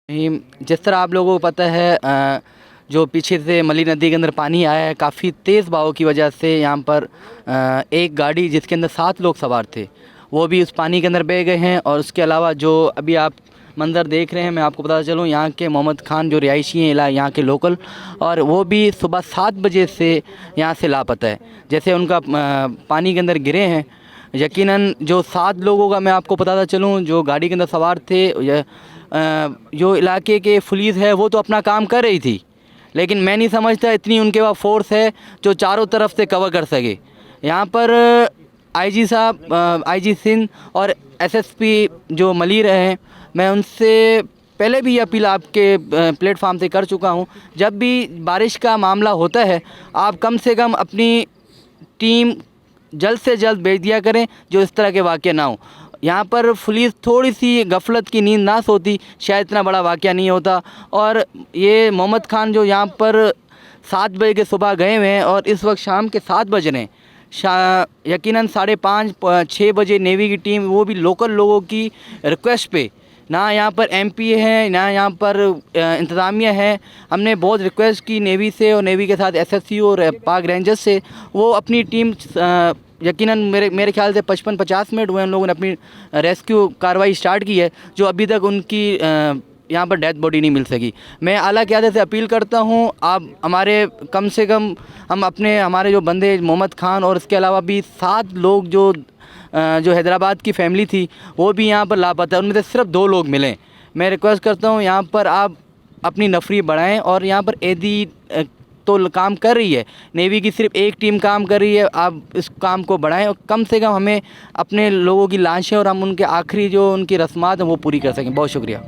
जिस तरह आप लोगों को पता है जो पीछे से मली नदी के अंदर पानी आया है, काफ़ी तेज़ बहाव की वजह से यहाँ पर एक गाड़ी जिसके अंदर 7 लोग सवार थे वो भी उस पानी के अंदर बह गए हैं। और उसके अलावा जो अभी आप मंज़र देख रहे हैं, मैं आपको पता चलूँ, यहाँ के मोहम्मद खान जो रिहायशी हैं यहाँ के लोकल, और वो भी सुबह 7 बजे से यहाँ से लापता है। जैसे उनका पानी के अंदर गिरे हैं, यकीनन जो 7 लोगों का मैं आपको बताता चलूँ जो गाड़ी के अंदर सवार थे, जो इलाके के पुलिस है वो तो अपना काम कर रही थी, लेकिन मैं नहीं समझता इतनी उनके पास फोर्स है जो चारों तरफ से कवर कर सके। यहाँ पर आईजी साहब, आईजी सिंध और एसएसपी जो मली रहे हैं, मैं उनसे पहले भी अपील आपके प्लेटफार्म से कर चुका हूँ, जब भी बारिश का मामला होता है आप कम से कम अपनी टीम जल्द से जल्द भेज दिया करें जो इस तरह के वाक़े ना हो। यहाँ पर पुलिस थोड़ी सी गफलत की नींद ना सोती, शायद इतना बड़ा वाक़या नहीं होता। और ये मोहम्मद खान जो यहाँ पर 7 बजे के सुबह गए हुए हैं और इस वक्त शाम के 7 बज रहे हैं, यकीनन 5:30-6 बजे नेवी की टीम, वो भी लोकल लोगों की रिक्वेस्ट पे, ना यहाँ पर एमपी है ना यहाँ पर इंतज़ामिया है, हमने बहुत रिक्वेस्ट की नेवी से और नेवी के साथ एसएससी और पाक रेंजर्स से, वो अपनी टीम यकीनन मेरे ख्याल से 55-50 मिनट हुए उन लोगों ने अपनी रेस्क्यू कार्रवाई स्टार्ट की है, जो अभी तक उनकी यहाँ पर डेथ बॉडी नहीं मिल सकी। मैं आला क़यादत से अपील करता हूँ, आप हमारे कम से कम हमारे जो बंदे मोहम्मद खान और इसके अलावा भी 7 लोग जो हैदराबाद की फैमिली थी वो भी यहाँ पर लापता है, उनमें से सिर्फ 2 लोग मिले। मैं रिक्वेस्ट करता हूँ यहाँ पर आप अपनी नफरी बढ़ाएं, और यहाँ पर एदी तो काम कर रही है, नेवी की सिर्फ एक टीम काम कर रही है, आप इस काम को बढ़ाएं और कम से कम हमें अपने लोगों की लाशें और हम उनके आखिरी जो उनकी रस्मात हैं वो पूरी कर सकें। बहुत शुक्रिया।